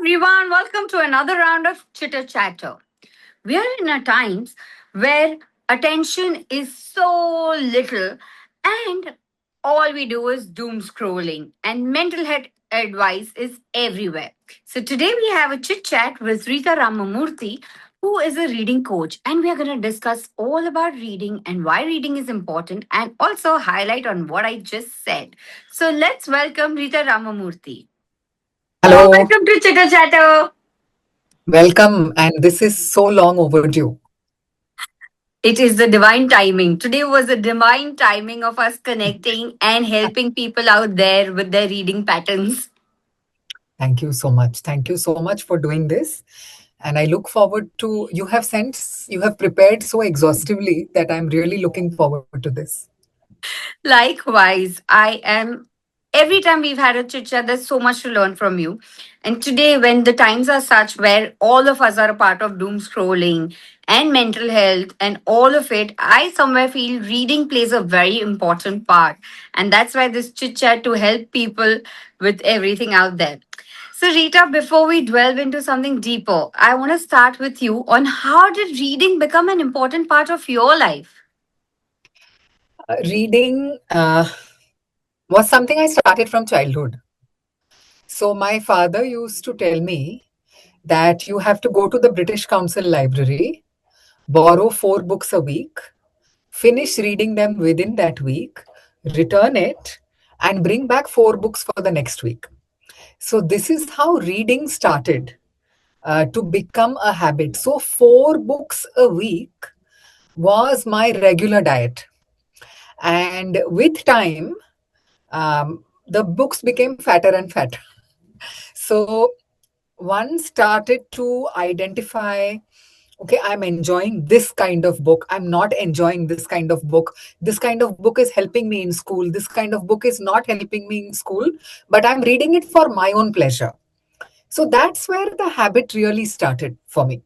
everyone, welcome to another round of Chitter Chatter. We are in a times where attention is so little and all we do is doom scrolling and mental health advice is everywhere. So today we have a chit chat with Reeta Ramamurthy, who is a reading coach, and we are going to discuss all about reading and why reading is important and also highlight on what I just said. So let's welcome Reeta Ramamurthy. Hello, Hello, welcome to Chitter Chatter. welcome, and this is so long overdue. It is the divine timing. Today was the divine timing of us connecting and helping people out there with their reading patterns. Thank you so much. Thank you so much for doing this. And I look forward to you have prepared so exhaustively that I'm really looking forward to this. Likewise, I am. Every time we've had a chit chat, there's so much to learn from you. And today, when the times are such where all of us are a part of doom scrolling and mental health and all of it, I somewhere feel reading plays a very important part. And that's why this chit chat to help people with everything out there. So, Rita, before we delve into something deeper, I want to start with you on how did reading become an important part of your life? Reading was something I started from childhood. So my father used to tell me that you have to go to the British Council Library, borrow 4 books a week, finish reading them within that week, return it, and bring back 4 books for the next week. So, this is how reading started to become a habit. So, 4 books a week was my regular diet. And with time, the books became fatter and fatter. So, one started to identify, okay, I'm enjoying this kind of book, I'm not enjoying this kind of book, this kind of book is helping me in school, this kind of book is not helping me in school, but I'm reading it for my own pleasure. So that's where the habit really started for me.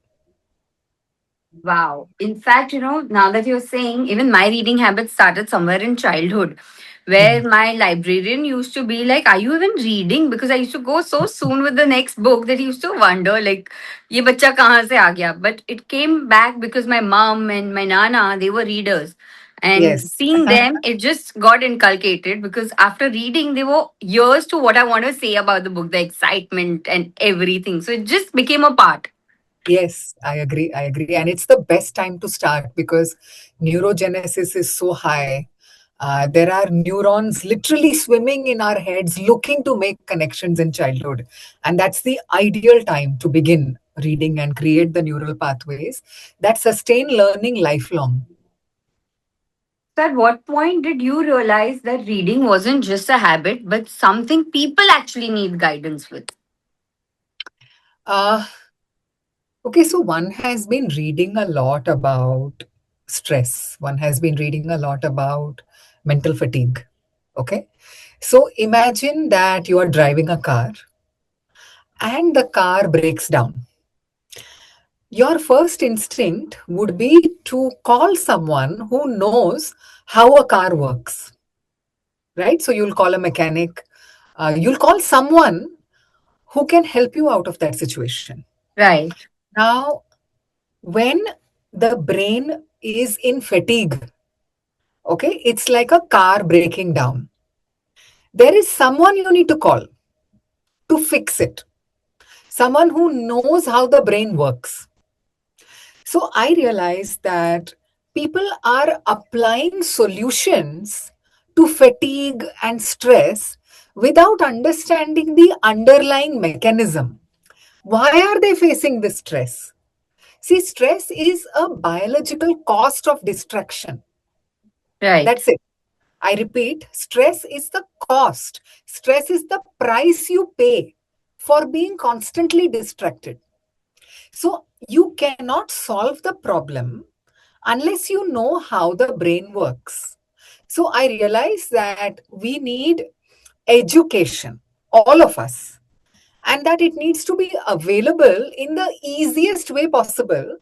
Wow. In fact, now that you're saying, even my reading habits started somewhere in childhood, where Hmm. my librarian used to be like, are you even reading? Because I used to go so soon with the next book that he used to wonder, like, ye bacha kahan se aa gaya? But it came back because my mom and my nana, they were readers. And Yes. seeing them, it just got inculcated because after reading, they were years to what I want to say about the book, the excitement and everything. So it just became a part. Yes, I agree. I agree. And it's the best time to start because neurogenesis is so high. There are neurons literally swimming in our heads, looking to make connections in childhood. And that's the ideal time to begin reading and create the neural pathways that sustain learning lifelong. So at what point did you realize that reading wasn't just a habit, but something people actually need guidance with? Uh, okay, so one has been reading a lot about stress, one has been reading a lot about mental fatigue. Okay. So imagine that you are driving a car and the car breaks down. Your first instinct would be to call someone who knows how a car works, right? So you'll call a mechanic, you'll call someone who can help you out of that situation. Right, Now, when the brain is in fatigue, okay, it's like a car breaking down. There is someone you need to call to fix it, someone who knows how the brain works. So I realized that people are applying solutions to fatigue and stress without understanding the underlying mechanism. Why are they facing this stress? See, stress is a biological cost of distraction. right, That's it. I repeat, stress is the cost. Stress is the price you pay for being constantly distracted. So you cannot solve the problem unless you know how the brain works. So I realize that we need education, all of us, and that it needs to be available in the easiest way possible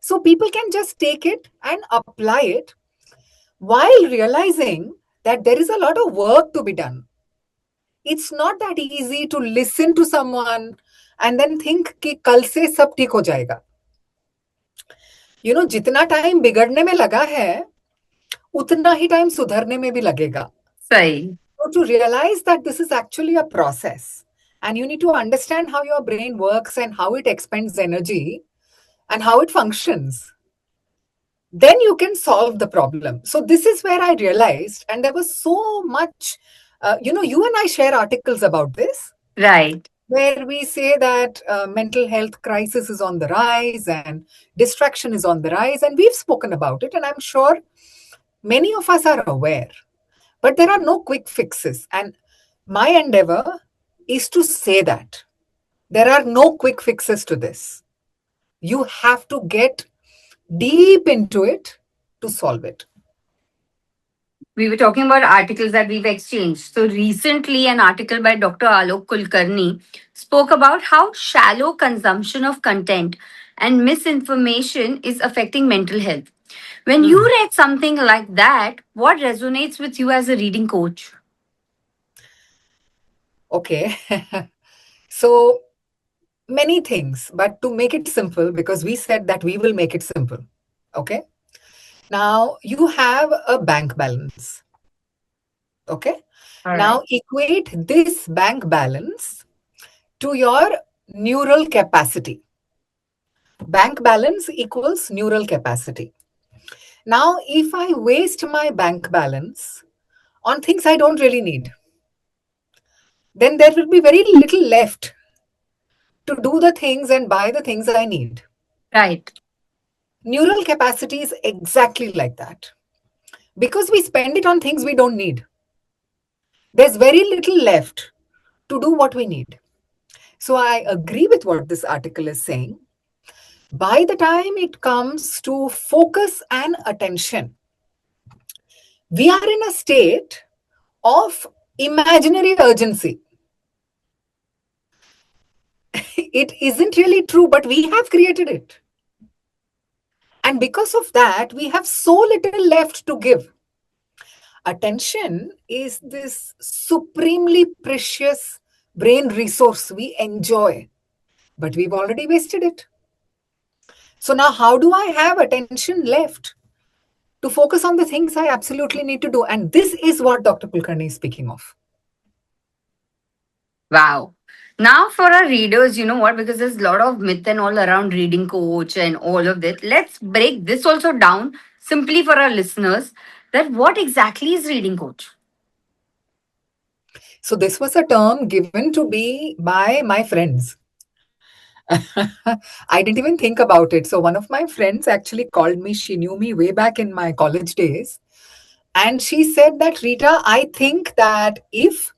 so people can just take it and apply it while realizing that there is a lot of work to be done. It's not that easy to listen to someone and then think कि कल से सब ठीक हो जाएगा. जितना time बिगड़ने में लगा है उतना ही टाइम सुधरने में भी लगेगा. सही. So to realize that this is actually a process, and you need to understand how your brain works and how it expends energy and how it functions, then you can solve the problem. So this is where I realized, and there was so much, you and I share articles about this, Right. where we say that mental health crisis is on the rise and distraction is on the rise, and we've spoken about it, and I'm sure many of us are aware. But there are no quick fixes. And my endeavor is to say that there are no quick fixes to this. You have to get deep into it to solve it. We were talking about articles that we've exchanged. So recently, an article by Dr. Alok Kulkarni spoke about how shallow consumption of content and misinformation is affecting mental health. When you Hmm. read something like that, what resonates with you as a reading coach? Okay. So many things, but to make it simple, because we said that we will make it simple. Okay. Now you have a bank balance. Okay. All Now right. equate this bank balance to your neural capacity. Bank balance equals neural capacity. Now, if I waste my bank balance on things I don't really need, then there will be very little left to do the things and buy the things I need. Right. Neural capacity is exactly like that. Because we spend it on things we don't need, there's very little left to do what we need. So I agree with what this article is saying. By the time it comes to focus and attention, we are in a state of imaginary urgency. It isn't really true, but we have created it. And because of that, we have so little left to give. Attention is this supremely precious brain resource we enjoy, but we've already wasted it. So now, how do I have attention left to focus on the things I absolutely need to do? And this is what Dr. Kulkarni is speaking of. Wow. Now, for our readers, you know what? Because there's a lot of myth and all around reading coach and all of that. Let's break this also down simply for our listeners. That what exactly is reading coach? So this was a term given to me by my friends. I didn't even think about it. So one of my friends actually called me. She knew me way back in my college days. And she said that, Rita, I think that if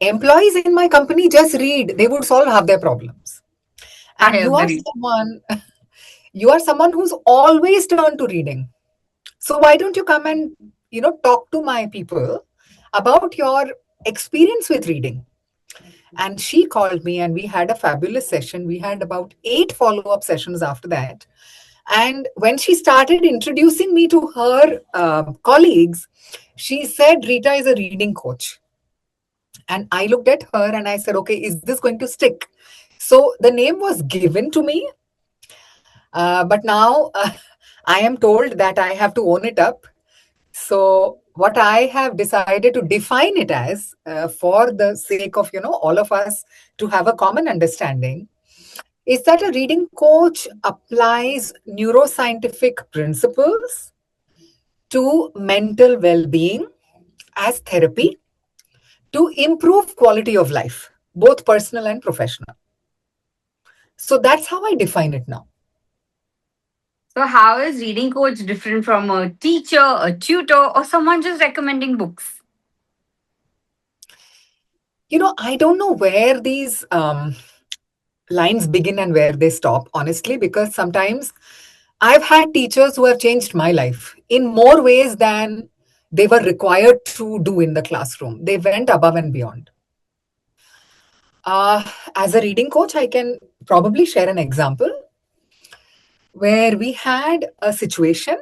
employees in my company just read, they would solve half their problems. I And agree. you are someone who's always turned to reading. So why don't you come and, talk to my people about your experience with reading? And she called me and we had a fabulous session. We had about 8 follow-up sessions after that. And when she started introducing me to her colleagues, she said, Rita is a reading coach. And I looked at her and I said, okay, is this going to stick? So the name was given to me, but now I am told that I have to own it up. So what I have decided to define it as, for the sake of all of us to have a common understanding, is that a reading coach applies neuroscientific principles to mental well-being as therapy to improve quality of life, both personal and professional. So that's how I define it now. So, how is reading coach different from a teacher, a tutor, or someone just recommending books? I don't know where these lines begin and where they stop, honestly, because sometimes I've had teachers who have changed my life in more ways than they were required to do in the classroom. They went above and beyond. Uh, as a reading coach, I can probably share an example where we had a situation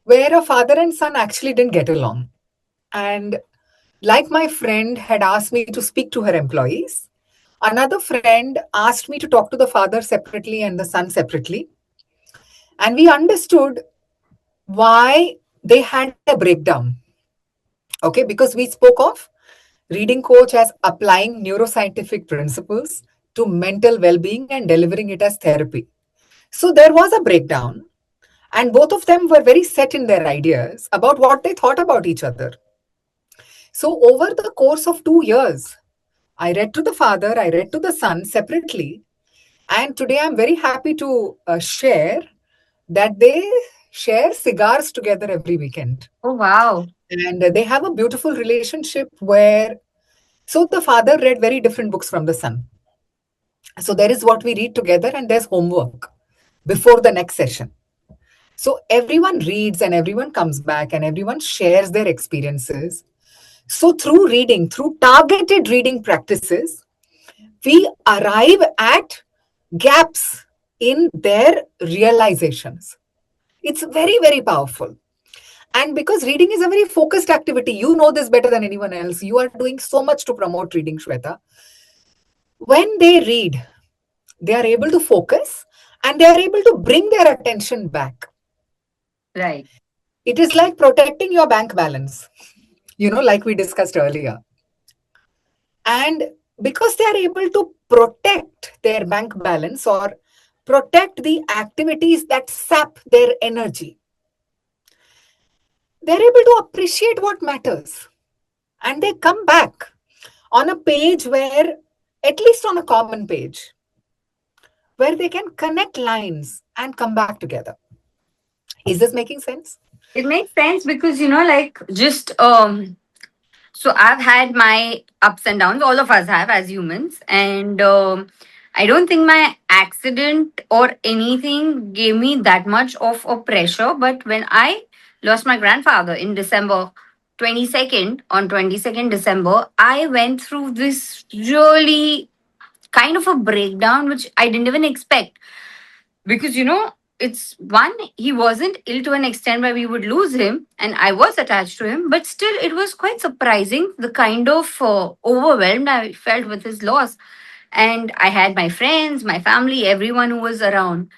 where a father and son actually didn't get along. And like my friend had asked me to speak to her employees, Another friend asked me to talk to the father separately and the son separately. And we understood why they had a breakdown. Okay, because we spoke of reading coach as applying neuroscientific principles to mental well being and delivering it as therapy. So there was a breakdown, and both of them were very set in their ideas about what they thought about each other. So, over the course of 2 years, I read to the father, I read to the son separately, and today I'm very happy to share that they share cigars together every weekend. Oh, wow. And they have a beautiful relationship where, so the father read very different books from the son. So there is what we read together, and there's homework before the next session. So everyone reads and everyone comes back and everyone shares their experiences. So through reading, through targeted reading practices, we arrive at gaps in their realizations. It's very, very powerful. And because reading is a very focused activity, you know this better than anyone else. You are doing so much to promote reading, Shweta. When they read, they are able to focus and they are able to bring their attention back. Right. It is like protecting your bank balance, like we discussed earlier. And because they are able to protect their bank balance or protect the activities that sap their energy, they're able to appreciate what matters. And they come back on a page where, at least on a common page, where they can connect lines and come back together. Is this making sense? It makes sense because, like, just so I've had my ups and downs. All of us have as humans, and I don't think my accident or anything gave me that much of a pressure. But when I lost my grandfather in December 22nd, on 22nd December, I went through this really kind of a breakdown, which I didn't even expect. Because it's one, he wasn't ill to an extent where we would lose him, and I was attached to him, but still it was quite surprising the kind of overwhelmed I felt with his loss. And I had my friends, my family, everyone who was around.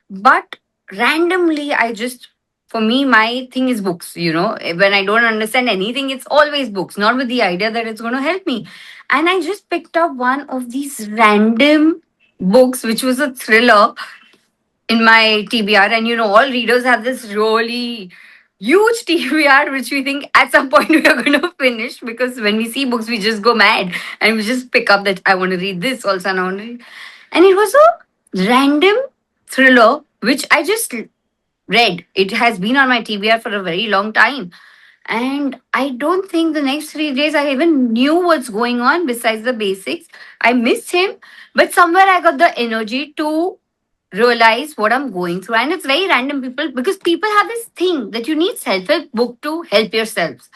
But randomly, I just, for me, my thing is books. When I don't understand anything, it's always books, not with the idea that it's going to help me. And I just picked up one of these random books, which was a thriller in my TBR. And all readers have this really huge TBR, which we think at some point we are going to finish, because when we see books, we just go mad and we just pick up that I want to read this also and I want to read. And it was a random thriller, which I just read. It has been on my TBR for a very long time. And I don't think the next 3 days I even knew what's going on besides the basics. I missed him, but somewhere I got the energy to realize what I'm going through. And it's very random, people, because people have this thing that you need self-help book to help yourselves.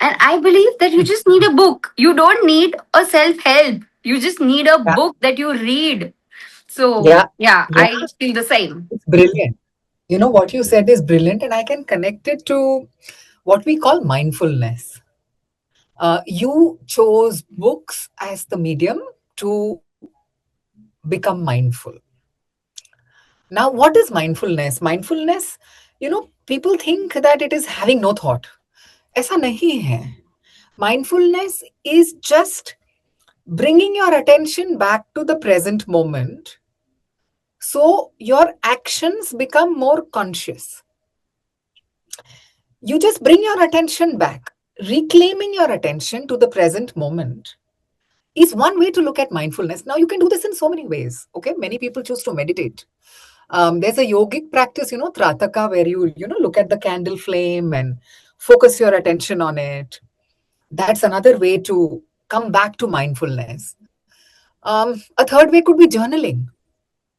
And I believe that you just need a book. You don't need a self-help. You just need a Yeah. book that you read. So Yeah. yeah, Yeah. I feel the same. It's brilliant. What you said is brilliant, and I can connect it to what we call mindfulness. You chose books as the medium to become mindful. Now, what is mindfulness? Mindfulness, people think that it is having no thought. ऐसा नहीं है. Mindfulness is just bringing your attention back to the present moment. So your actions become more conscious. You just bring your attention back. Reclaiming your attention to the present moment is one way to look at mindfulness. Now, you can do this in so many ways. Okay, many people choose to meditate. There's a yogic practice, Trataka, where you look at the candle flame and focus your attention on it. That's another way to come back to mindfulness. A third way could be journaling.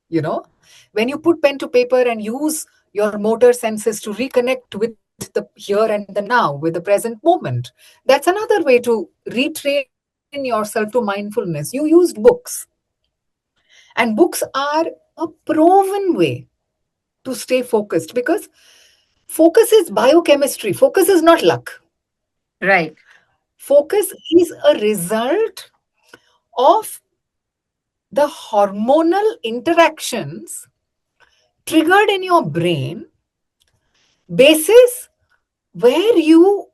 you know when you put pen to paper and use your motor senses to reconnect with the here and the now, with the present moment, that's another way to retrain yourself to mindfulness. You used books, and books are a proven way to stay focused, because focus is biochemistry. Focus is not luck. Right. Focus is a result of the hormonal interactions triggered in your brain basis where you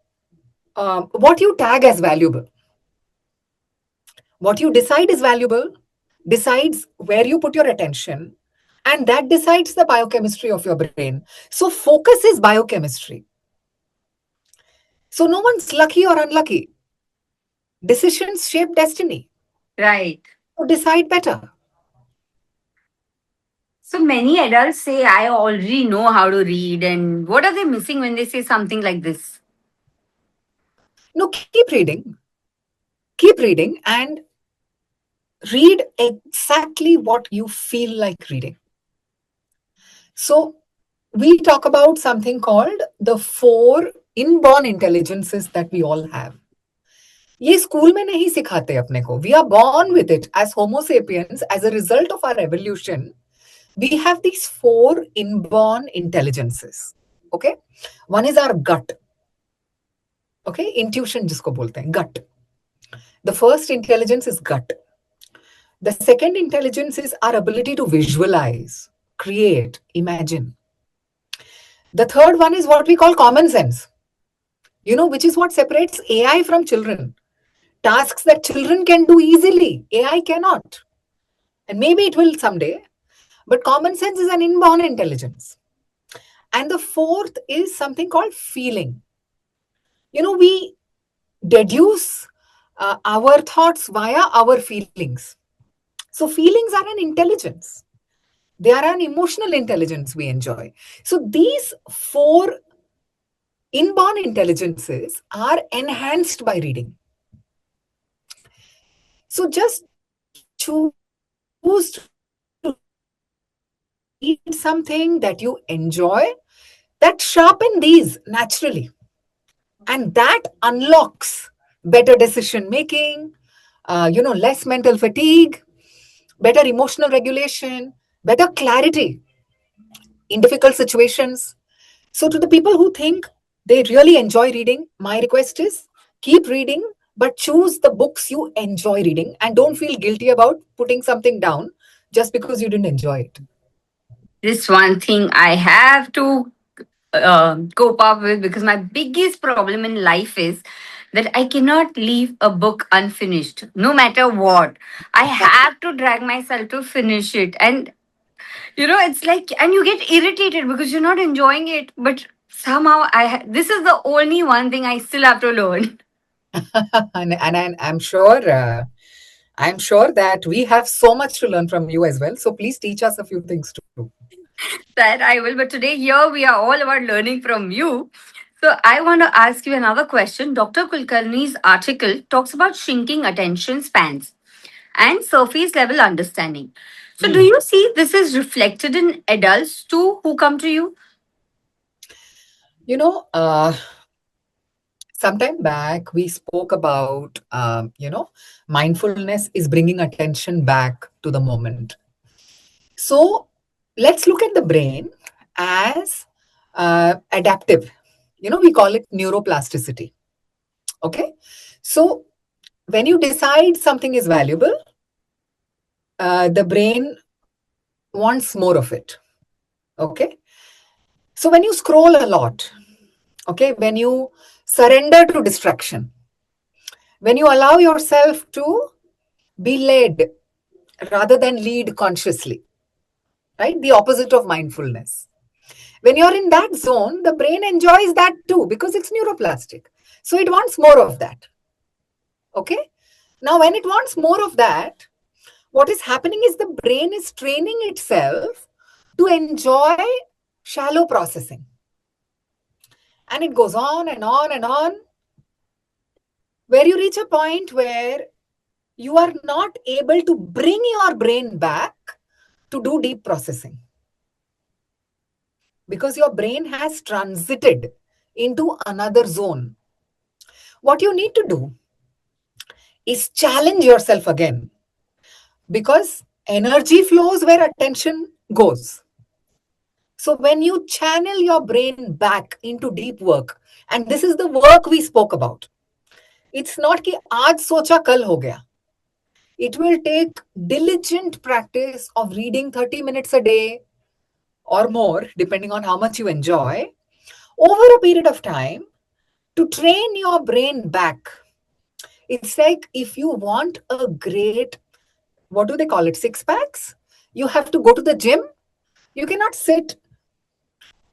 what you tag as valuable. What you decide is valuable decides where you put your attention, and that decides the biochemistry of your brain. So focus is biochemistry. So no one's lucky or unlucky. Decisions shape destiny. Right. So decide better. So many adults say, I already know how to read. And what are they missing when they say something like this? No, keep reading and read exactly what you feel like reading. So we talk about something called the four inborn intelligences that we all have. ये school में नहीं सिखाते अपने को. We are born with it as Homo sapiens. As a result of our evolution, we have these four inborn intelligences. Okay, one is our gut. Okay, intuition जिसको बोलते हैं, gut. The first intelligence is gut. The second intelligence is our ability to visualize, create, imagine. The third one is what we call common sense, which is what separates AI from children. Tasks that children can do easily, AI cannot. And maybe it will someday, but common sense is an inborn intelligence. And the fourth is something called feeling. We deduce our thoughts via our feelings. So, feelings are an intelligence. They are an emotional intelligence we enjoy. So, these four inborn intelligences are enhanced by reading. So just choose to read something that you enjoy that sharpen these naturally. And that unlocks better decision making, less mental fatigue, better emotional regulation, better clarity in difficult situations. So, to the people who think they really enjoy reading, my request is keep reading, but choose the books you enjoy reading and don't feel guilty about putting something down just because you didn't enjoy it. This one thing I have to cope up with, because my biggest problem in life is that I cannot leave a book unfinished, no matter what. I have to drag myself to finish it. And, it's like, and you get irritated because you're not enjoying it. But somehow, this is the only one thing I still have to learn. And I'm sure that we have so much to learn from you as well. So please teach us a few things too. That I will. But today, here we are all about learning from you. So, I want to ask you another question. Dr. Kulkarni's article talks about shrinking attention spans and surface level understanding. So, do Hmm. you see this is reflected in adults too who come to you? You know, uh, Sometime back we spoke about mindfulness is bringing attention back to the moment. So let's look at the brain as adaptive. We call it neuroplasticity. Okay, so when you decide something is valuable, the brain wants more of it. Okay, so when you scroll a lot, okay, when you surrender to distraction, when you allow yourself to be led rather than lead consciously, right? The opposite of mindfulness. When you're in that zone, the brain enjoys that too because it's neuroplastic. So it wants more of that. Okay. Now, when it wants more of that, what is happening is the brain is training itself to enjoy shallow processing. And it goes on and on and on, where you reach a point where you are not able to bring your brain back to do deep processing because your brain has transited into another zone. What you need to do is challenge yourself again because energy flows where attention goes. So when you channel your brain back into deep work, and this is the work we spoke about, it's not कि आज सोचा कल हो गया. It will take diligent practice of reading 30 minutes a day or more, depending on how much you enjoy, over a period of time to train your brain back. It's like if you want a great, what do they call it, six packs? You have to go to the gym. You cannot sit,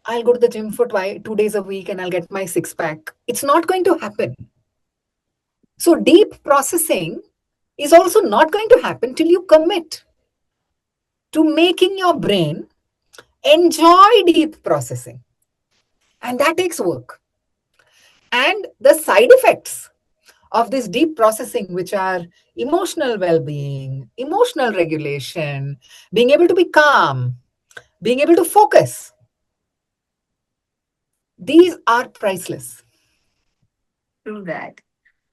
I'll go to the gym for 2 days a week and I'll get my six pack. It's not going to happen. So, deep processing is also not going to happen till you commit to making your brain enjoy deep processing. And that takes work. And the side effects of this deep processing, which are emotional well being, emotional regulation, being able to be calm, being able to focus, these are priceless. True that.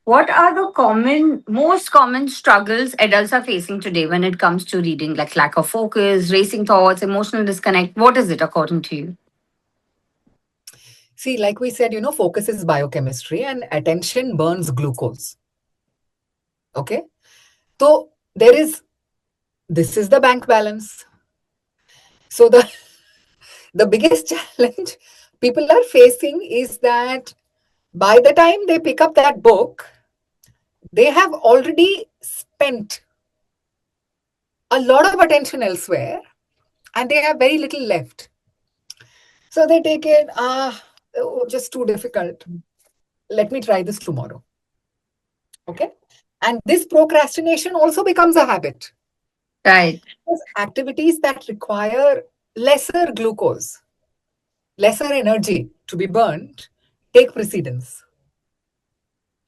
What are the most common struggles adults are facing today when it comes to reading, like lack of focus, racing thoughts, emotional disconnect? What is it according to you? See, like we said, focus is biochemistry and attention burns glucose. Okay. So this is the bank balance. So the biggest challenge people are facing is that by the time they pick up that book, they have already spent a lot of attention elsewhere and they have very little left. So they take it, just too difficult. Let me try this tomorrow. Okay. And this procrastination also becomes a habit. Right. Because activities that require lesser glucose, lesser energy to be burnt, take precedence.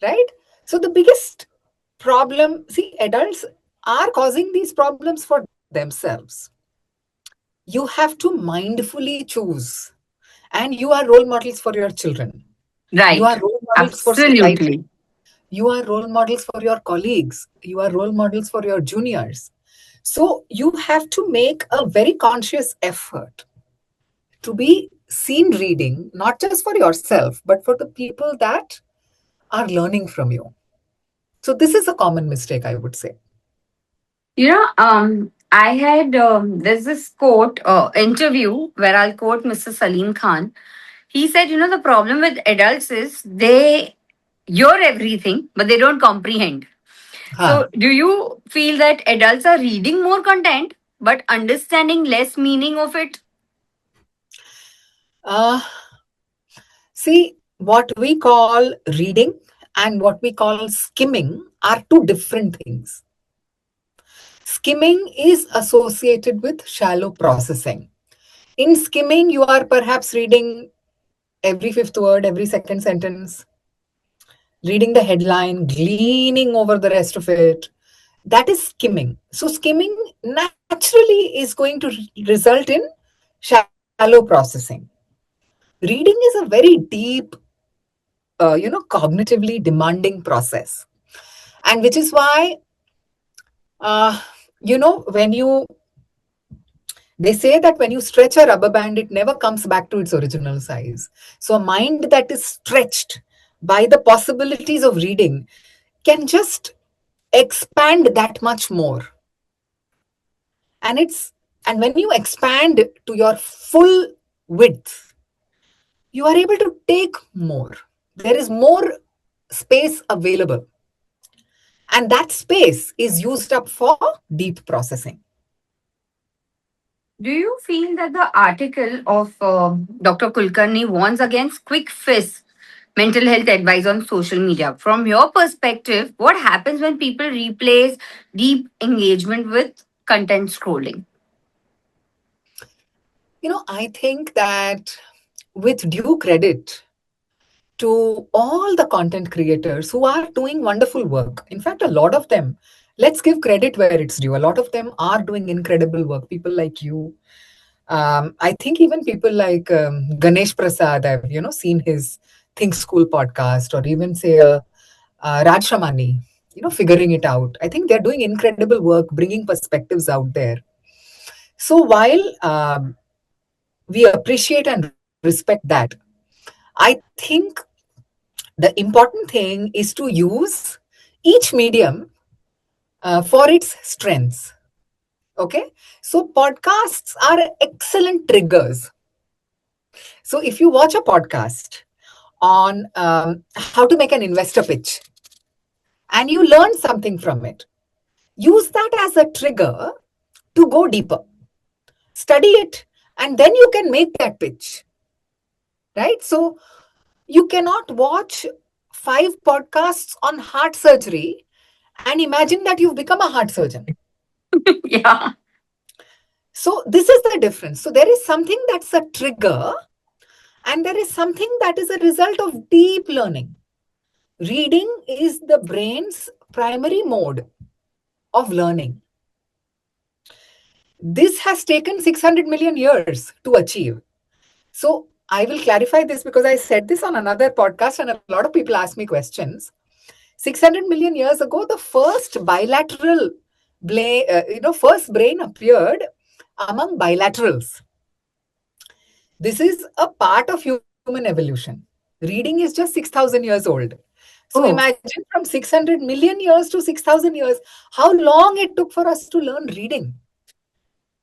Right? So the biggest problem, see, adults are causing these problems for themselves. You have to mindfully choose, and you are role models for your children. You Right. are role models for society. Absolutely. You are role models for your colleagues. You are role models for your juniors. So you have to make a very conscious effort to be seen reading, not just for yourself, but for the people that are learning from you. So this is a common mistake, I would say. I had there's this quote interview where I'll quote Mr. Salim Khan. He said, the problem with adults is they hear everything, but they don't comprehend. Huh. So, do you feel that adults are reading more content but understanding less meaning of it? Uh, See, what we call reading and what we call skimming are two different things. Skimming is associated with shallow processing. In skimming, you are perhaps reading every fifth word, every second sentence, reading the headline, gleaning over the rest of it. That is skimming. So, skimming naturally is going to result in shallow processing. Reading is a very deep, cognitively demanding process. And which is why, uh, when they say that when you stretch a rubber band, it never comes back to its original size. So a mind that is stretched by the possibilities of reading can just expand that much more. And when you expand to your full width, you are able to take more. There is more space available. And that space is used up for deep processing. Do you feel that the article of Dr. Kulkarni warns against quick fix mental health advice on social media? From your perspective, what happens when people replace deep engagement with content scrolling? I think that with due credit to all the content creators who are doing wonderful work, in fact, a lot of them, let's give credit where it's due. A lot of them are doing incredible work. People like you. I think even people like Ganesh Prasad, I've seen his Think School podcast, or even say Raj Shamani, figuring it out. I think they're doing incredible work, bringing perspectives out there. So while we appreciate and respect that, I think the important thing is to use each medium for its strengths. Okay, so podcasts are excellent triggers. So if you watch a podcast on how to make an investor pitch and you learn something from it, use that as a trigger to go deeper. Study it, and then you can make that pitch, right? So you cannot watch 5 podcasts on heart surgery and imagine that you've become a heart surgeon. Yeah. So this is the difference. So there is something that's a trigger, and there is something that is a result of deep learning. Reading is the brain's primary mode of learning. This has taken 600 million years to achieve. So I will clarify this because I said this on another podcast and a lot of people ask me questions. 600 million years ago, the first bilateral first brain appeared among bilaterals. This is a part of human evolution. Reading is just 6,000 years old. So Oh, imagine from 600 million years to 6,000 years, how long it took for us to learn reading.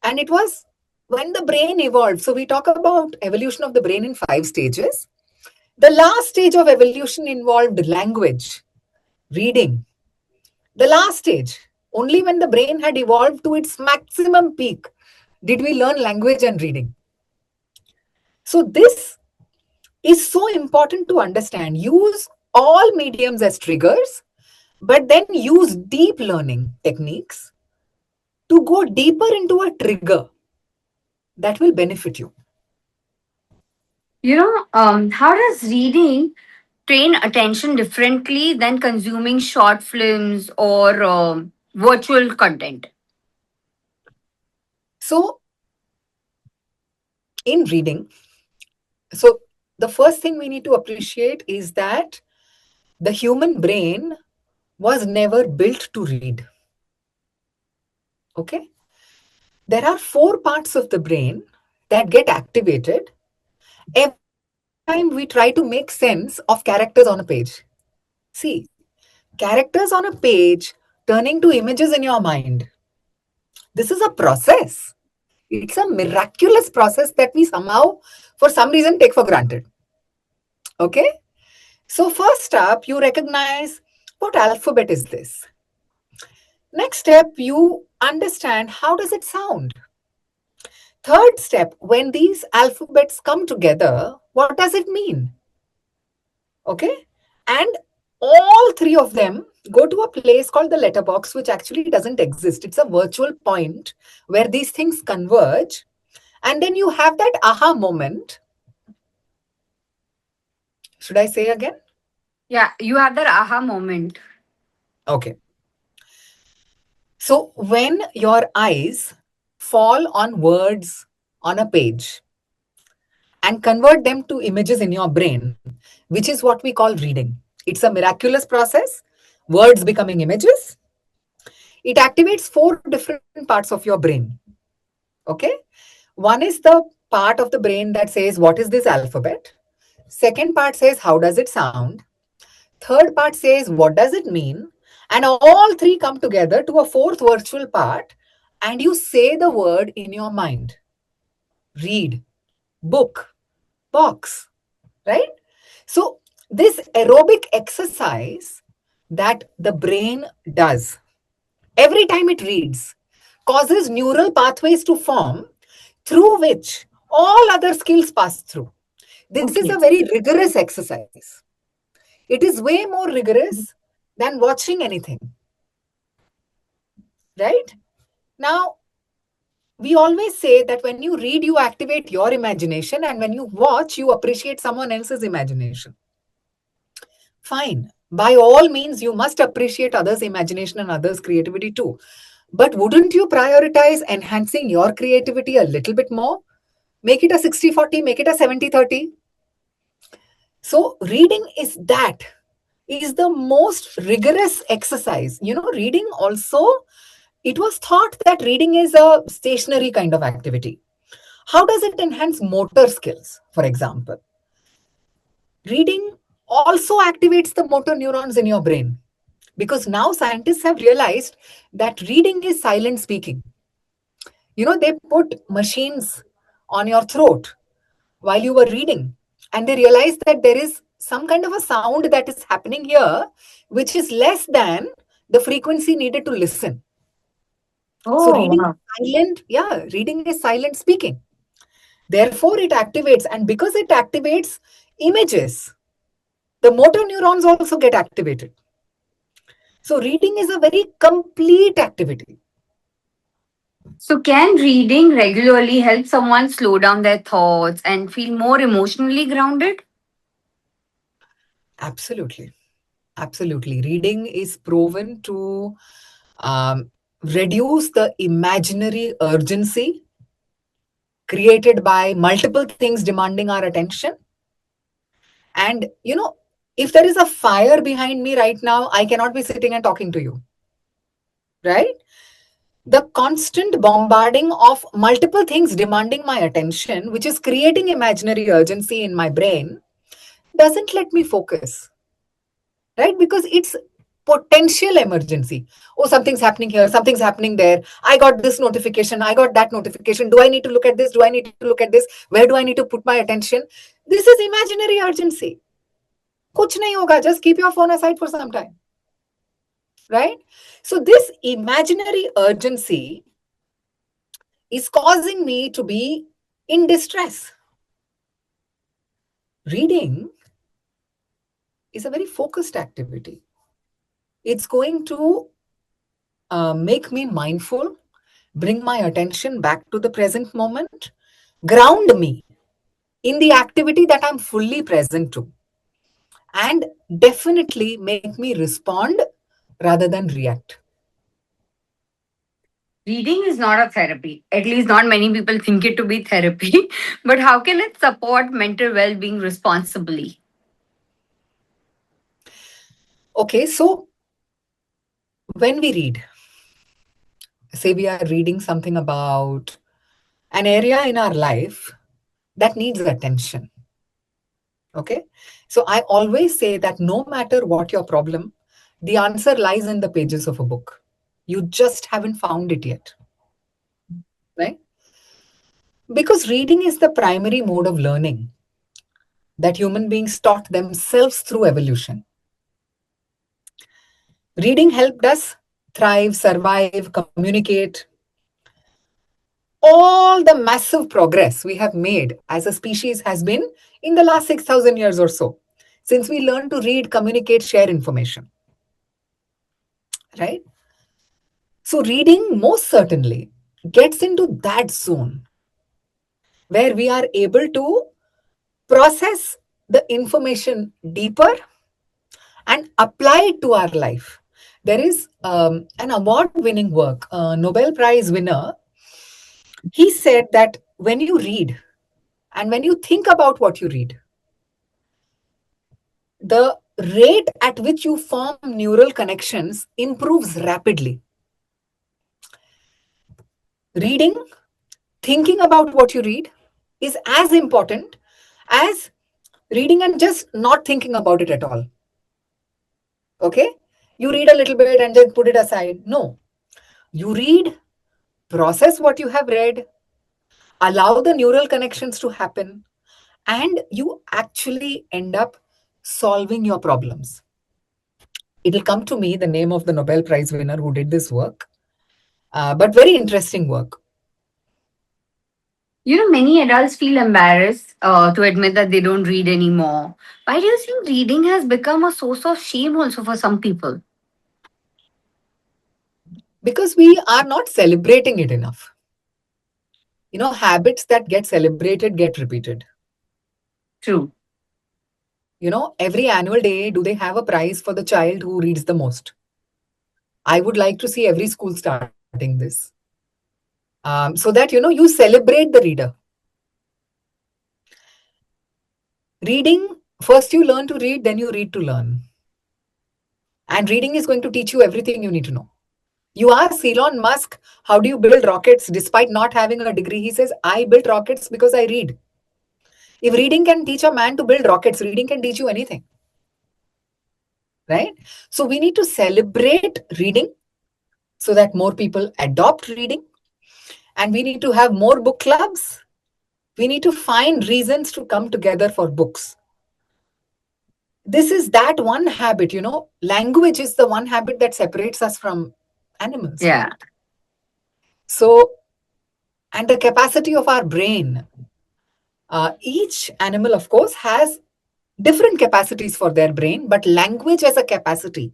And it was when the brain evolved. So we talk about evolution of the brain in 5 stages. The last stage of evolution involved language, reading. The last stage, only when the brain had evolved to its maximum peak, did we learn language and reading. So this is so important to understand. Use all mediums as triggers, but then use deep learning techniques to go deeper into a trigger that will benefit you. how does reading train attention differently than consuming short films or virtual content? So, in reading, so the first thing we need to appreciate is that the human brain was never built to read. Okay? There are 4 parts of the brain that get activated every time we try to make sense of characters on a page. See, characters on a page turning to images in your mind. This is a process. It's a miraculous process that we somehow, for some reason, take for granted. Okay? So, first up, you recognize what alphabet is this? Next step, you understand how does it sound? Third step, when these alphabets come together, what does it mean? Okay? And all 3 of them go to a place called the letterbox, which actually doesn't exist. It's a virtual point where these things converge. And then you have that aha moment. Should I say again? Yeah, you have that aha moment. Okay. So when your eyes fall on words on a page and convert them to images in your brain, which is what we call reading, it's a miraculous process. Words becoming images. It activates 4 different parts of your brain. Okay. One is the part of the brain that says, what is this alphabet? Second part says, how does it sound? Third part says, what does it mean? And all 3 come together to a 4th virtual part, and you say the word in your mind. Read, book, box, right? So, this aerobic exercise that the brain does every time it reads causes neural pathways to form through which all other skills pass through. This is a Okay. very rigorous exercise. It is way more rigorous than watching anything, right? Now, we always say that when you read, you activate your imagination, and when you watch, you appreciate someone else's imagination. Fine. By all means, you must appreciate others' imagination and others' creativity too. But wouldn't you prioritize enhancing your creativity a little bit more? Make it a 60-40, make it a 70-30. So, reading is the most rigorous exercise. Reading also, it was thought that reading is a stationary kind of activity. How does it enhance motor skills, for example? Reading also activates the motor neurons in your brain. Because now scientists have realized that reading is silent speaking. They put machines on your throat while you were reading, and they realized that there is some kind of a sound that is happening here, which is less than the frequency needed to listen. So Oh, reading wow. is silent, yeah, reading is silent speaking. Therefore, it activates, and because it activates images, the motor neurons also get activated. So reading is a very complete activity. So, can reading regularly help someone slow down their thoughts and feel more emotionally grounded? Absolutely. Absolutely. Reading is proven to reduce the imaginary urgency created by multiple things demanding our attention. And, if there is a fire behind me right now, I cannot be sitting and talking to you, right? The constant bombarding of multiple things demanding my attention, which is creating imaginary urgency in my brain, doesn't let me focus, right? Because it's potential emergency. Oh, something's happening here, something's happening there. I got this notification, I got that notification. Do I need to look at this? Do I need to look at this? Where do I need to put my attention? This is imaginary urgency. Kuch nahi hoga, just keep your phone aside for some time, right? So, this imaginary urgency is causing me to be in distress. Reading is a very focused activity. It's going to make me mindful, bring my attention back to the present moment, ground me in the activity that I'm fully present to, and definitely make me respond rather than react. Reading is not a therapy. At least, not many people think it to be therapy. But how can it support mental well being responsibly? Okay, so when we read, say we are reading something about an area in our life that needs attention. Okay. So I always say that no matter what your problem, the answer lies in the pages of a book. You just haven't found it yet. Right? Because reading is the primary mode of learning that human beings taught themselves through evolution. Reading helped us thrive, survive, communicate. All the massive progress we have made as a species has been in the last 6,000 years or so, since we learned to read, communicate, share information. Right? So, reading most certainly gets into that zone where we are able to process the information deeper and apply it to our life. There is an award winning work, a Nobel Prize winner. He said that when you read and when you think about what you read, the rate at which you form neural connections improves rapidly. Reading, thinking about what you read is as important as reading and just not thinking about it at all. Okay? You read a little bit and then put it aside. No. You read, process what you have read, allow the neural connections to happen, and you actually end up solving your problems. It'll come to me the name of the Nobel Prize winner who did this work, but very interesting work. Many adults feel embarrassed to admit that they don't read anymore. Why do you think reading has become a source of shame also for some people? Because we are not celebrating it enough. Habits that get celebrated get repeated. True. Every annual day, do they have a prize for the child who reads the most? I would like to see every school starting this. So that, you celebrate the reader. Reading, first you learn to read, then you read to learn. And reading is going to teach you everything you need to know. You ask Elon Musk, how do you build rockets despite not having a degree? He says, I built rockets because I read. If reading can teach a man to build rockets, reading can teach you anything. right? So we need to celebrate reading so that more people adopt reading, and we need to have more book clubs. We need to find reasons to come together for books. This is that one habit, language is the one habit that separates us from animals, Yeah. right? So, and the capacity of our brain, each animal, of course, has different capacities for their brain, but language as a capacity,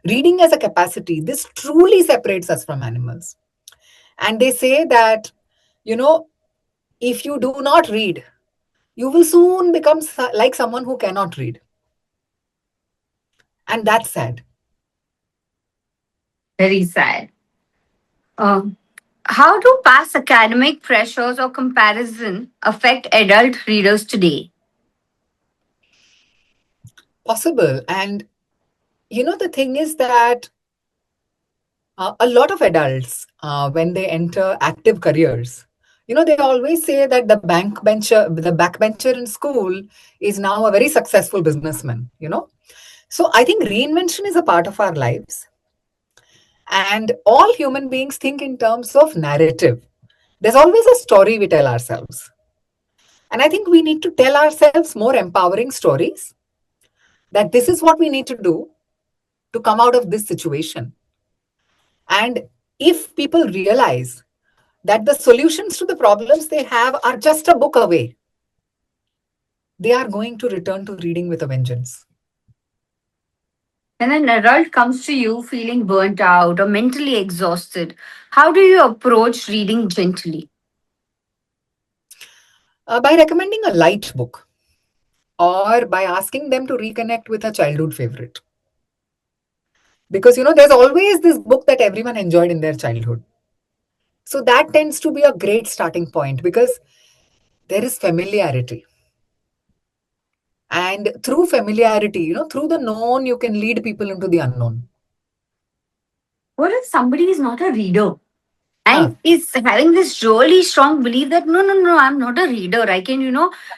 reading as a capacity, this truly separates us from animals. And they say that, you know, if you do not read, you will soon become like someone who cannot read. And that's sad. Very sad. Um, how do past academic pressures or comparison affect adult readers today? Possible. And, the thing is that a lot of adults, when they enter active careers, they always say that the backbencher in school is now a very successful businessman. So I think reinvention is a part of our lives. And all human beings think in terms of narrative. There's always a story we tell ourselves. And I think we need to tell ourselves more empowering stories, that this is what we need to do to come out of this situation. And if people realize that the solutions to the problems they have are just a book away, they are going to return to reading with a vengeance. When an adult comes to you feeling burnt out or mentally exhausted, how do you approach reading gently? By recommending a light book or by asking them to reconnect with a childhood favorite. Because, there's always this book that everyone enjoyed in their childhood. So that tends to be a great starting point because there is familiarity. And through familiarity, through the known, you can lead people into the unknown. What if somebody is not a reader Ah, and is having this really strong belief that no, no, no, I'm not a reader. I can,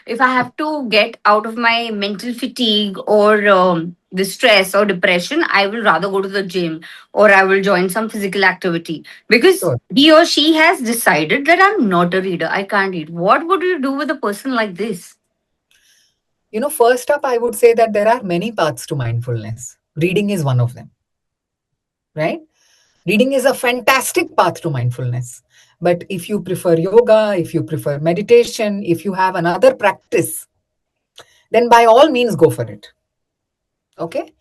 if I have to get out of my mental fatigue or the stress or depression, I will rather go to the gym or I will join some physical activity because sure. he or she has decided that I'm not a reader. I can't read. What would you do with a person like this? First up, I would say that there are many paths to mindfulness. Reading is one of them, right? Reading is a fantastic path to mindfulness. But if you prefer yoga, if you prefer meditation, if you have another practice, then by all means go for it. Okay?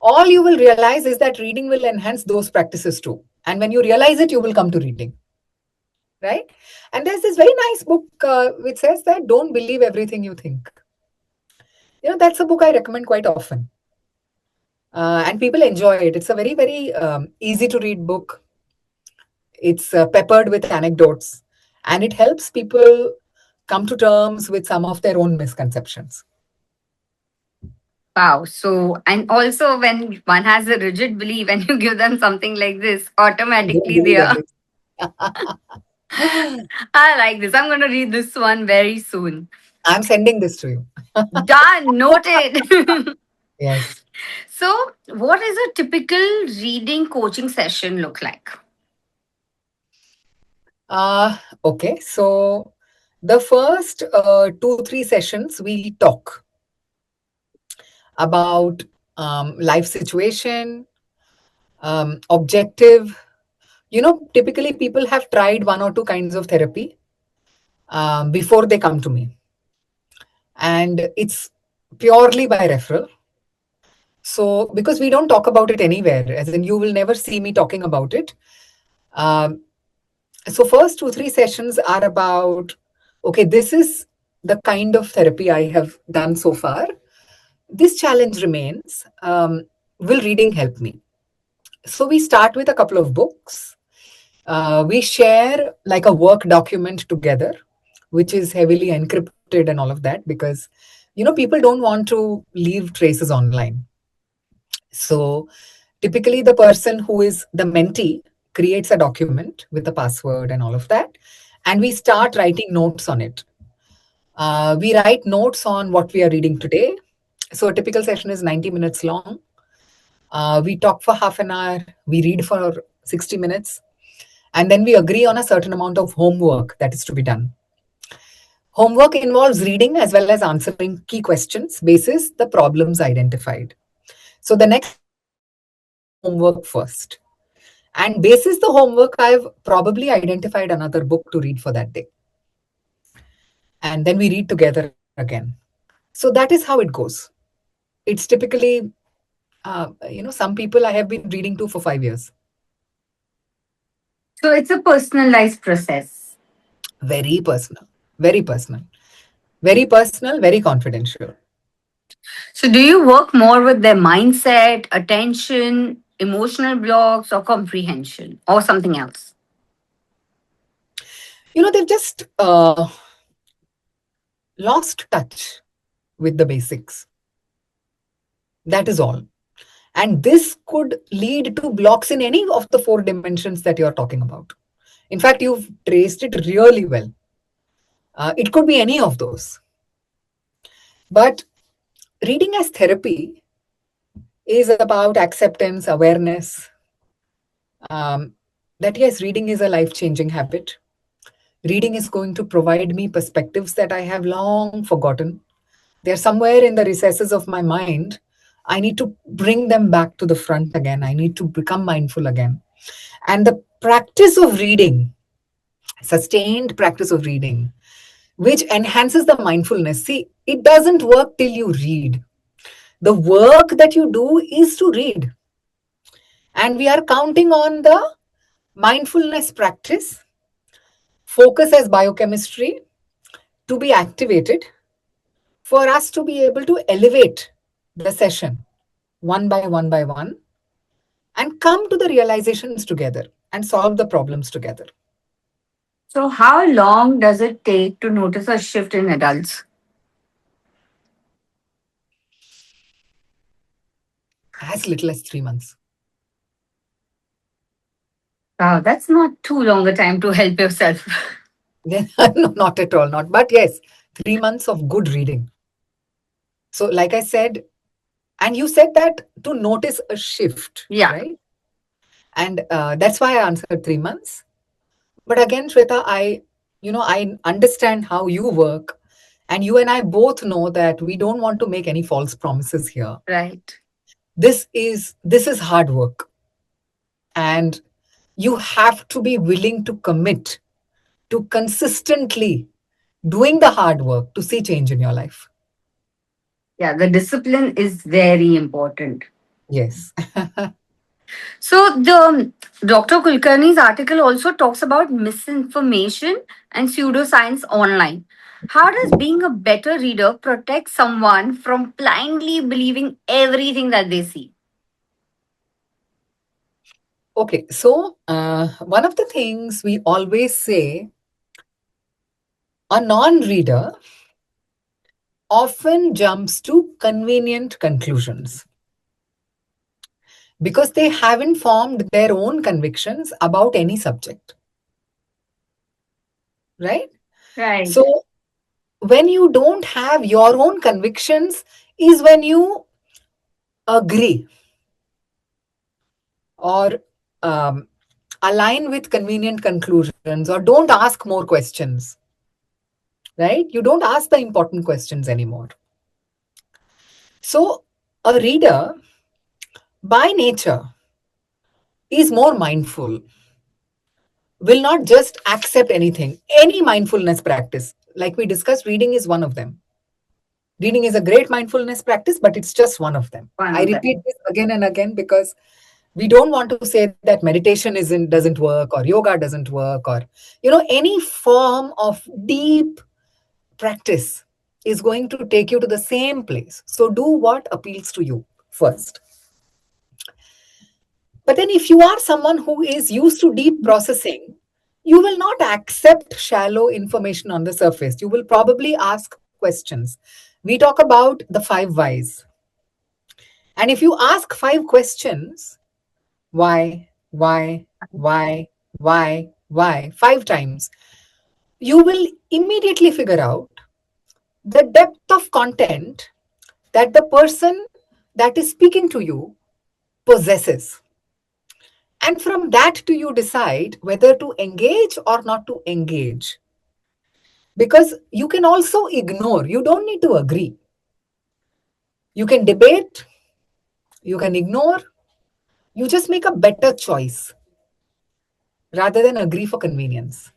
All you will realize is that reading will enhance those practices too. And when you realize it, you will come to reading, right? And there's this very nice book which says that don't believe everything you think. That's a book I recommend quite often. And people enjoy it. It's a very, very easy to read book. It's peppered with anecdotes, and it helps people come to terms with some of their own misconceptions. Wow. So, and also when one has a rigid belief and you give them something like this, They automatically they believe are, everything. I like this. I'm going to read this one very soon. I'm sending this to you. Done. Noted. Yes. So, what is a typical reading coaching session look like? Okay. So the first 2, 3 sessions, we talk about life situation, objective. Typically people have tried one or two kinds of therapy before they come to me. And it's purely by referral. So, because we don't talk about it anywhere, as in you will never see me talking about it. Um, so, first 2, 3 sessions are about okay, this is the kind of therapy I have done so far. This challenge remains. Will reading help me? So, we start with a couple of books. We share like a work document together, which is heavily encrypted and all of that because people don't want to leave traces online. So typically the person who is the mentee creates a document with the password and all of that, and we start writing notes on it. We write notes on what we are reading today. So a typical session is 90 minutes long. We talk for half an hour, we read for 60 minutes, and then we agree on a certain amount of homework that is to be done. Homework involves reading as well as answering key questions basis the problems identified. So the next step is to complete the homework first. And basis the homework, I've probably identified another book to read for that day. And then we read together again. So that is how it goes. It's typically, some people I have been reading to for 5 years. So it's a personalized process. Very personal, very personal, very personal, very confidential. So do you work more with their mindset, attention, emotional blocks, or comprehension, or something else? They've just lost touch with the basics. That is all. And this could lead to blocks in any of the four dimensions that you're talking about. In fact, you've traced it really well. It could be any of those. But reading as therapy is about acceptance, awareness, um, that yes, reading is a life changing habit. Reading is going to provide me perspectives that I have long forgotten. They're somewhere in the recesses of my mind. I need to bring them back to the front again. I need to become mindful again. And the practice of reading, sustained practice of reading, which enhances the mindfulness. See, it doesn't work till you read. The work that you do is to read. And we are counting on the mindfulness practice, focus as biochemistry to be activated for us to be able to elevate the session one by one and come to the realizations together and solve the problems together. So how long does it take to notice a shift in adults? As little as 3 months. Wow, that's not too long a time to help yourself. Then, no, not at all, not. But yes, 3 months of good reading. So, like I said, and you said that to notice a shift, Yeah, right? And that's why I answered 3 months. But again, Shweta, I understand how you work, and you and I both know that we don't want to make any false promises here. right. This is hard work, and you have to be willing to commit to consistently doing the hard work to see change in your life. Yeah, the discipline is very important. Yes. So the Dr. Kulkarni's article also talks about misinformation and pseudoscience online. How does being a better reader protect someone from blindly believing everything that they see? Okay, so one of the things we always say, a non reader often jumps to convenient conclusions because they haven't formed their own convictions about any subject, right? Right. So, when you don't have your own convictions, is when you agree or um, align with convenient conclusions or don't ask more questions, right? You don't ask the important questions anymore. So, a reader by nature is more mindful, will not just accept anything, any mindfulness practice. Like we discussed, reading is one of them. Reading is a great mindfulness practice, but it's just one of them. One I of them. repeat this again and again because we don't want to say that meditation doesn't work or yoga doesn't work or any form of deep practice is going to take you to the same place. So do what appeals to you first. But then, if you are someone who is used to deep processing, you will not accept shallow information on the surface. You will probably ask questions. We talk about the five whys. And if you ask five questions, why, five times, you will immediately figure out the depth of content that the person that is speaking to you possesses. And from that, do you decide whether to engage or not to engage? Because you can also ignore, you don't need to agree. You can debate, you can ignore, you just make a better choice rather than agree for convenience.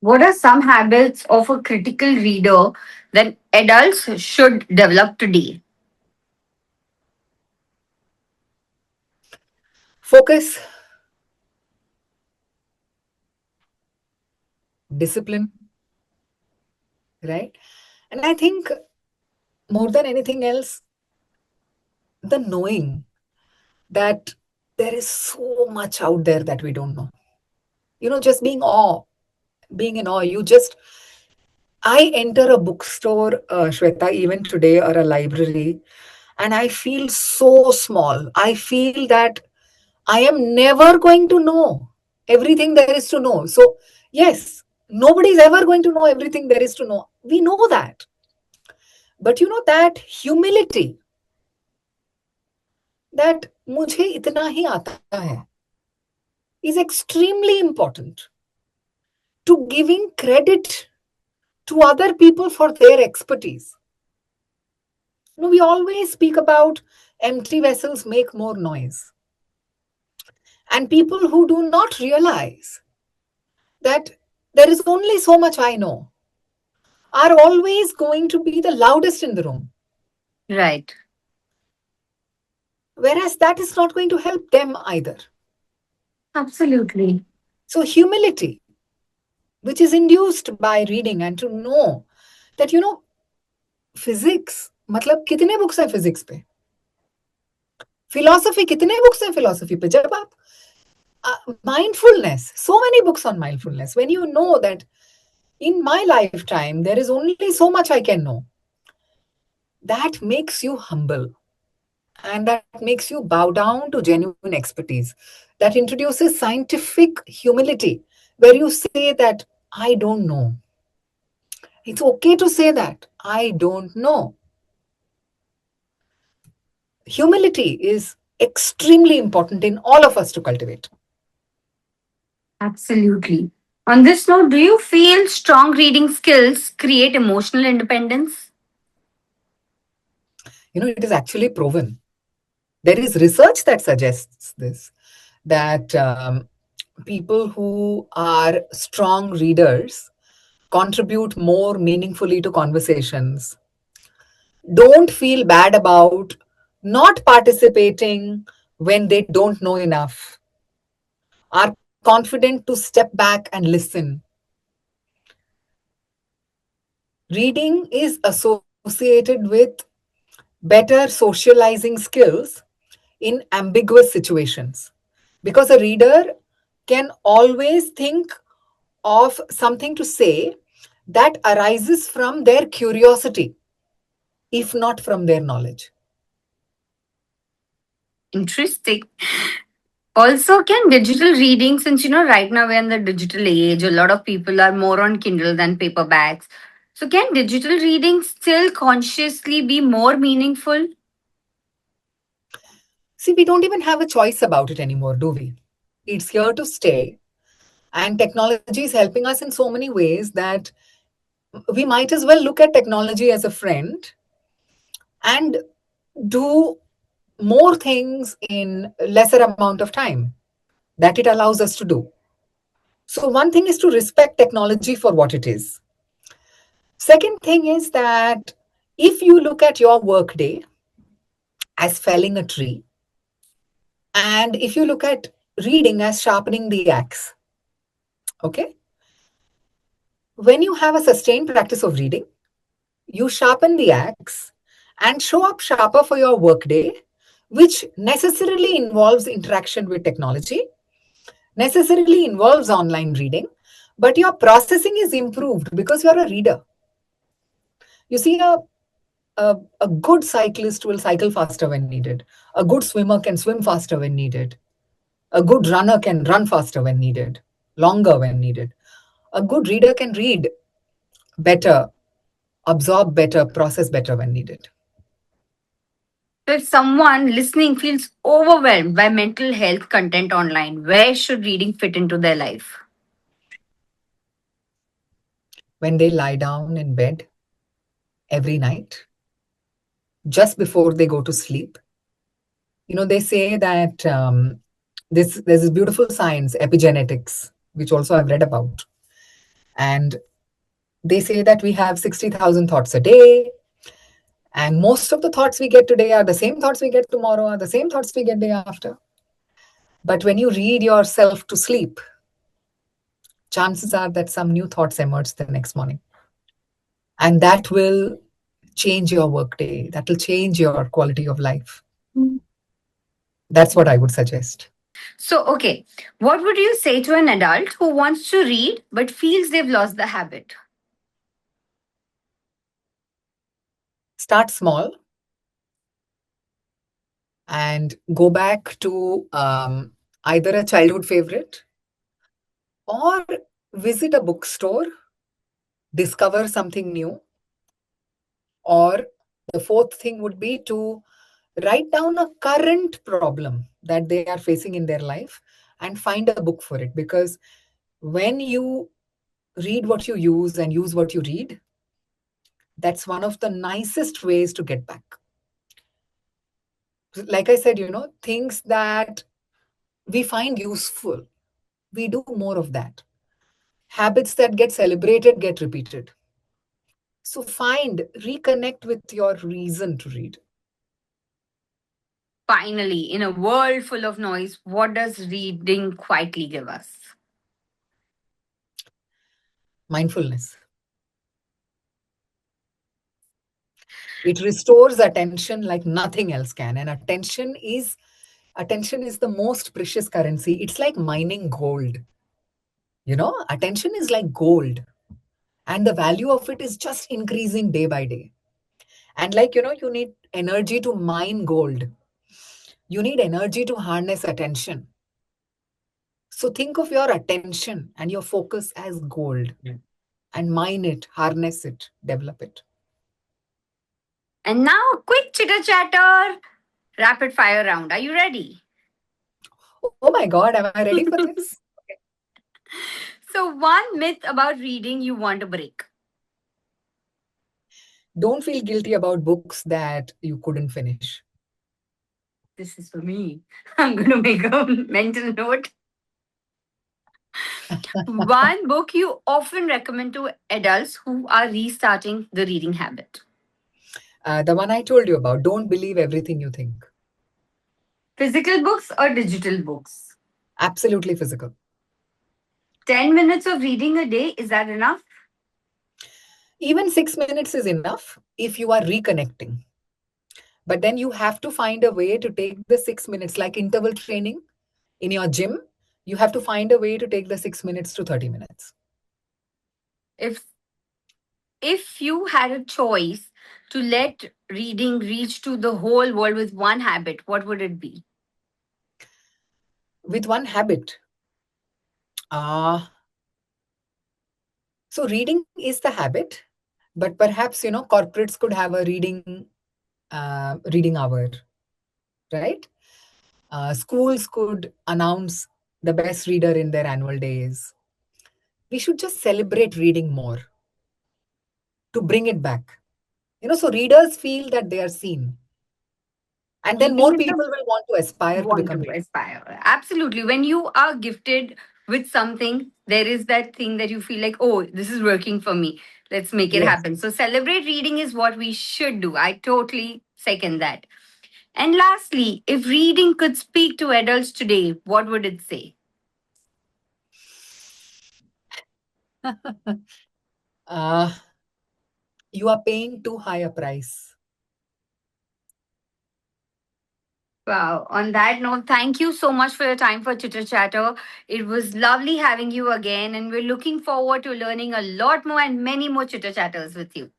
What are some habits of a critical reader that adults should develop today? Focus, discipline, right? And I think more than anything else, the knowing that there is so much out there that we don't know. Just being in awe. I enter a bookstore, Shweta, even today, or a library, and I feel so small. I feel that I am never going to know everything there is to know. So, yes, nobody's ever going to know everything there is to know. We know that. But that humility, that मुझे इतना ही आता है, is extremely important to giving credit to other people for their expertise. We always speak about empty vessels make more noise. And people who do not realize that there is only so much I know are always going to be the loudest in the room. Right. Whereas that is not going to help them either. Absolutely. So, humility, which is induced by reading and to know that, physics, मतलब कितने books हैं physics पे, philosophy कितने books हैं philosophy पे, जब आप mindfulness, so many books on mindfulness, when you know that in my lifetime there is only so much I can know, that makes you humble, and that makes you bow down to genuine expertise, that introduces scientific humility, where you say that I don't know. It's okay to say that I don't know. Humility is extremely important in all of us to cultivate. Absolutely. On this note, do you feel strong reading skills create emotional independence? It is actually proven. There is research that suggests this, that people who are strong readers contribute more meaningfully to conversations, don't feel bad about not participating when they don't know enough, are confident to step back and listen. Reading is associated with better socializing skills in ambiguous situations, because a reader can always think of something to say that arises from their curiosity, if not from their knowledge. Interesting. Also, can digital reading, since right now we're in the digital age, a lot of people are more on Kindle than paperbacks. So, can digital reading still consciously be more meaningful? See, we don't even have a choice about it anymore, do we? It's here to stay. And technology is helping us in so many ways that we might as well look at technology as a friend and do more things in lesser amount of time that it allows us to do. So, one thing is to respect technology for what it is. Second thing is that if you look at your workday as felling a tree, and if you look at reading as sharpening the axe, okay, when you have a sustained practice of reading, you sharpen the axe and show up sharper for your workday, which necessarily involves interaction with technology, necessarily involves online reading, but your processing is improved because you're a reader. You see, a good cyclist will cycle faster when needed. A good swimmer can swim faster when needed. A good runner can run faster when needed, longer when needed. A good reader can read better, absorb better, process better when needed. So, if someone listening feels overwhelmed by mental health content online, where should reading fit into their life? When they lie down in bed every night, just before they go to sleep, they say that there's this beautiful science, epigenetics, which also I've read about. And they say that we have 60,000 thoughts a day. And most of the thoughts we get today are the same thoughts we get tomorrow, are the same thoughts we get day after. But when you read yourself to sleep, chances are that some new thoughts emerge the next morning. And that will change your workday. That will change your quality of life. That's what I would suggest. So, okay, what would you say to an adult who wants to read but feels they've lost the habit? Start small and go back to either a childhood favorite or visit a bookstore, discover something new. Or the fourth thing would be to write down a current problem that they are facing in their life and find a book for it. Because when you read what you use and use what you read, that's one of the nicest ways to get back. Like I said, things that we find useful, we do more of that. Habits that get celebrated get repeated. So reconnect with your reason to read. Finally, in a world full of noise, what does reading quietly give us? Mindfulness. It restores attention like nothing else can. And attention is the most precious currency. It's like mining gold. Attention is like gold. And the value of it is just increasing day by day. And you need energy to mine gold. You need energy to harness attention. So think of your attention and your focus as gold. And mine it, harness it, develop it. And now, a quick chitter chatter, rapid fire round. Are you ready? Oh my God, am I ready for this? So, one myth about reading you want to break. Don't feel guilty about books that you couldn't finish. This is for me. I'm going to make a mental note. One book you often recommend to adults who are restarting the reading habit. The one I told you about, don't believe everything you think. Physical books or digital books? Absolutely physical. 10 minutes of reading a day, is that enough? Even 6 minutes is enough if you are reconnecting. But then you have to find a way to take the 6 minutes, like interval training in your gym. You have to find a way to take the 6 minutes to 30 minutes. If if you had a choice to let reading reach to the whole world with one habit, what would it be? With one habit. So reading is the habit, but perhaps, corporates could have a reading hour, right? Schools could announce the best reader in their annual days. We should just celebrate reading more to bring it back. So readers feel that they are seen. And then Keeping more it people the will want to aspire to want become to readers. aspire. Absolutely. When you are gifted with something, there is that thing that you feel like, oh, this is working for me. Let's make it Yes. happen. So, celebrate reading is what we should do. I totally second that. And lastly, if reading could speak to adults today, what would it say? uh, you are paying too high a price. Wow. On that note, thank you so much for your time for Chitter Chatter. It was lovely having you again, and we're looking forward to learning a lot more and many more Chitter Chatters with you.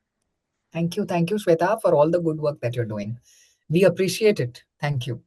Thank you, Shweta, for all the good work that you're doing. We appreciate it. Thank you.